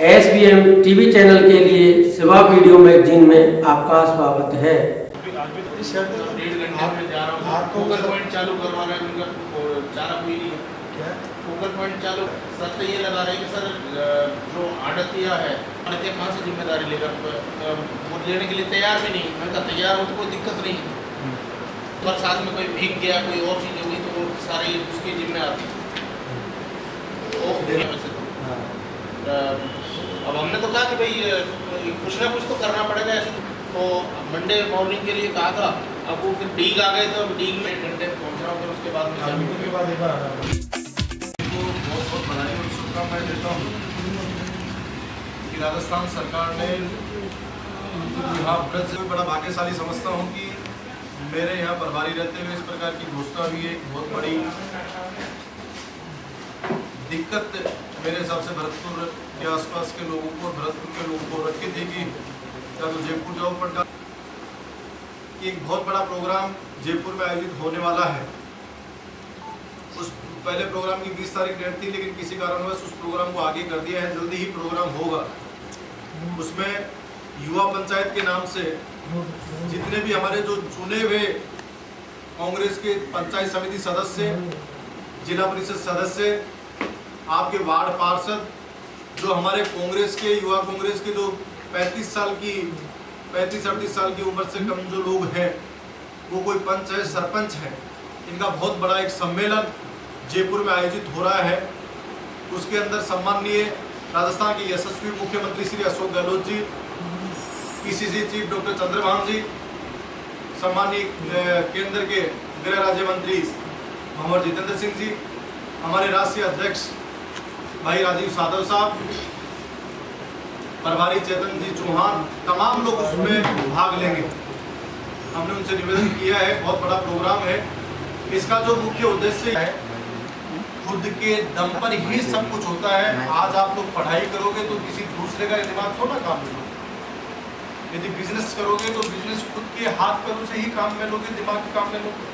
SBM TV channel के लिए सेवा वीडियो मैगजीन में आपका स्वागत है। फोकल पॉइंट चालू करवा रहे हैं उनका चारा कोई नहीं है। फोकल पॉइंट चालू सर तो ये लगा रहे हैं कि सर जो आड़तिया है आड़तिया कहाँ से जिम्मेदारी लेगा, वो लेने के लिए तैयार भी नहीं। मैं कहा तैयार हो तो कोई दिक्कत नहीं है, पर साथ में कोई भीग गया कोई और चीज़ हो गई तो वो सारी उसकी जिम्मे आती है। अब हमने तो कहा कि भाई कुछ ना कुछ तो करना पड़ेगा ऐसे। तो मंडे मॉर्निंग के लिए कहा था, अब वो फिर डील आ गए तो अब डील में 1 घंटे पहुँच रहा हूँ, फिर उसके बाद बहुत बहुत बधाई और शुभकामनाएं देता हूँ कि राजस्थान सरकार ने यहाँ ब्रज से बड़ा भाग्यशाली समझता हूँ कि मेरे यहाँ प्रभारी रहते हुए इस प्रकार की घोषणा हुई है। बहुत बड़ी दिक्कत मेरे हिसाब से भरतपुर के आसपास के लोगों को, भरतपुर के लोगों को रखी थी कि क्या तो जयपुर जाओ पड़ता कि एक बहुत बड़ा प्रोग्राम जयपुर में आयोजित होने वाला है। उस पहले प्रोग्राम की 20 तारीख डेट थी, लेकिन किसी कारणवश उस प्रोग्राम को आगे कर दिया है। जल्दी ही प्रोग्राम होगा। उसमें युवा पंचायत के नाम से जितने भी हमारे जो चुने हुए कांग्रेस के पंचायत समिति सदस्य, जिला परिषद सदस्य, आपके वार्ड पार्षद, जो हमारे कांग्रेस के युवा कांग्रेस के जो 35-38 साल की उम्र से कम जो लोग हैं, वो कोई पंच है, सरपंच है, इनका बहुत बड़ा एक सम्मेलन जयपुर में आयोजित हो रहा है। उसके अंदर सम्माननीय राजस्थान के यशस्वी मुख्यमंत्री Shri Ashok Gehlot ji, PCC chief doctor Chandrabhan जी, सम्माननीय केंद्र के गृह राज्य मंत्री मोहम्मद जितेंद्र सिंह जी, हमारे राष्ट्रीय अध्यक्ष भाई राजीव साधव साहब, प्रभारी चेतन जी चौहान, तमाम लोग उसमें भाग लेंगे। हमने उनसे निवेदन किया है, बहुत बड़ा प्रोग्राम है। इसका जो मुख्य उद्देश्य है, खुद के दम पर ही सब कुछ होता है। आज आप लोग पढ़ाई करोगे तो किसी दूसरे का दिमाग थोड़ा काम में लोगे। यदि बिजनेस करोगे तो बिजनेस खुद के हाथ पैरों से ही काम में लोगे, दिमाग के काम में लोगे।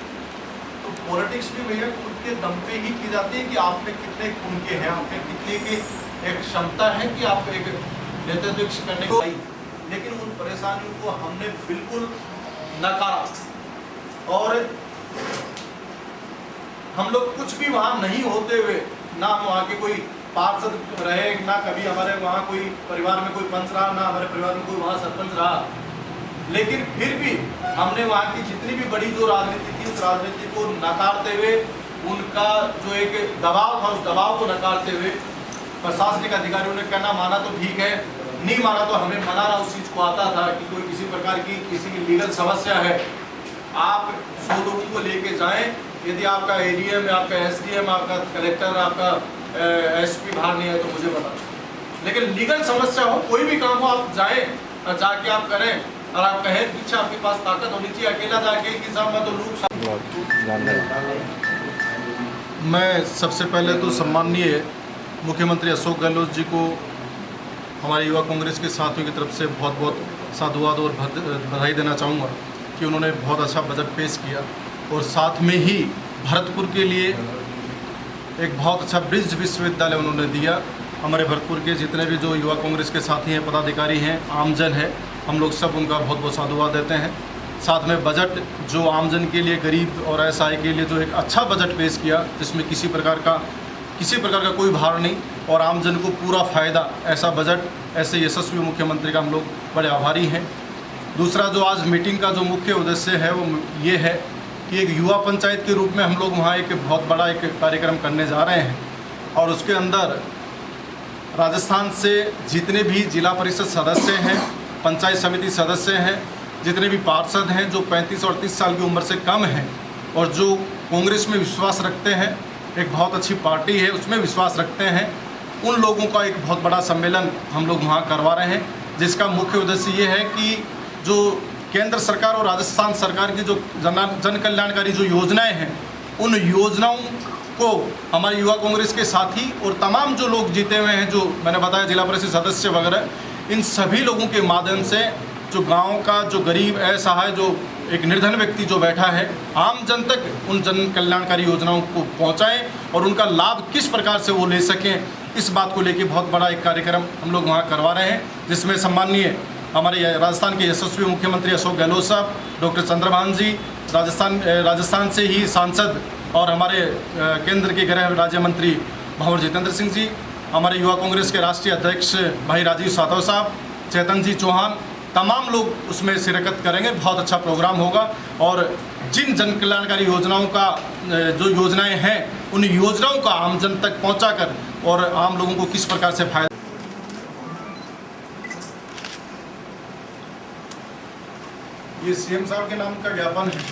तो पॉलिटिक्स भी भैया खुद के दम पे ही की जाती है कि आप में कितने खून के हैं, आप में कितने की एक क्षमता है कि आप एक नेतृत्व करने को। लेकिन उन परेशानियों को हमने बिल्कुल नकारा और हम लोग कुछ भी वहाँ नहीं होते हुए, ना वहाँ के कोई पार्षद रहे, ना कभी हमारे वहाँ कोई परिवार में कोई पंच रहा, ना हमारे परिवार में कोई वहाँ सरपंच रहा, लेकिन फिर भी हमने वहाँ की जितनी भी बड़ी जो राजनीति थी, उस राजनीति को नकारते हुए, उनका जो एक दबाव था, उस दबाव को नकारते हुए प्रशासनिक अधिकारियों ने कहना माना तो ठीक है, नहीं माना तो हमें मनाना उस चीज़ को आता था कि कोई किसी प्रकार की किसी की लीगल समस्या है, आप 100 लोगों को लेके जाएं। यदि आपका एडीएम, आपका एसडीएम, आपका कलेक्टर, आपका एसपी बाहर नहीं है तो मुझे बता। लेकिन लीगल समस्या हो, कोई भी काम हो, आप जाएं और जाके आप करें और आप कहें पीछे आपके पास ताकत होनी चाहिए। अकेला जाके कि साहब मैं तो लोग। मैं सबसे पहले तो सम्माननीय मुख्यमंत्री अशोक गहलोत जी को हमारे युवा कांग्रेस के साथियों की तरफ से बहुत बहुत साधुवाद और बधाई देना चाहूँगा कि उन्होंने बहुत अच्छा बजट पेश किया और साथ में ही भरतपुर के लिए एक बहुत अच्छा ब्रिज विश्वविद्यालय उन्होंने दिया। हमारे भरतपुर के जितने भी जो युवा कांग्रेस के साथी हैं, पदाधिकारी हैं, आमजन है, हम लोग सब उनका बहुत बहुत साधुवाद देते हैं। साथ में बजट जो आमजन के लिए, गरीब और असहाय के लिए जो एक अच्छा बजट पेश किया, जिसमें किसी प्रकार का कोई भार नहीं और आमजन को पूरा फ़ायदा, ऐसा बजट, ऐसे यशस्वी मुख्यमंत्री का हम लोग बड़े आभारी हैं। दूसरा जो आज मीटिंग का जो मुख्य उद्देश्य है वो ये है कि एक युवा पंचायत के रूप में हम लोग वहाँ एक बहुत बड़ा एक कार्यक्रम करने जा रहे हैं और उसके अंदर राजस्थान से जितने भी जिला परिषद सदस्य हैं, पंचायत समिति सदस्य हैं, जितने भी पार्षद हैं जो 35 और 30 साल की उम्र से कम हैं और जो कांग्रेस में विश्वास रखते हैं, एक बहुत अच्छी पार्टी है उसमें विश्वास रखते हैं, उन लोगों का एक बहुत बड़ा सम्मेलन हम लोग वहाँ करवा रहे हैं, जिसका मुख्य उद्देश्य ये है कि जो केंद्र सरकार और राजस्थान सरकार की जो जन कल्याणकारी जो योजनाएं हैं, उन योजनाओं को हमारे युवा कांग्रेस के साथी और तमाम जो लोग जीते हुए हैं, जो मैंने बताया जिला परिषद सदस्य वगैरह, इन सभी लोगों के माध्यम से जो गांव का जो गरीब असहाय जो एक निर्धन व्यक्ति जो बैठा है, आम जन तक उन जन कल्याणकारी योजनाओं को पहुंचाएं और उनका लाभ किस प्रकार से वो ले सकें, इस बात को लेकर बहुत बड़ा एक कार्यक्रम हम लोग वहाँ करवा रहे हैं, जिसमें सम्माननीय हमारे राजस्थान के यशस्वी मुख्यमंत्री अशोक गहलोत साहब, डॉक्टर चंद्रभान जी, राजस्थान से ही सांसद और हमारे केंद्र के गृह राज्य मंत्री भंवर जितेंद्र सिंह जी, हमारे युवा कांग्रेस के राष्ट्रीय अध्यक्ष भाई राजीव सातव साहब, चेतन जी चौहान, तमाम लोग उसमें शिरकत करेंगे। बहुत अच्छा प्रोग्राम होगा और जिन जन कल्याणकारी योजनाओं का जो योजनाएं हैं उन योजनाओं का आम जन तक पहुंचाकर और आम लोगों को किस प्रकार से फायदा। ये सीएम साहब के नाम का ज्ञापन है,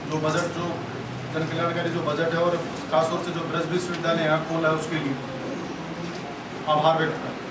जो बजट, जो जन कल्याणकारी जो बजट है और खासतौर से जो ब्रज विश्वविद्यालय यहाँ खोला है उसके लिए आभार व्यक्त करता हूं।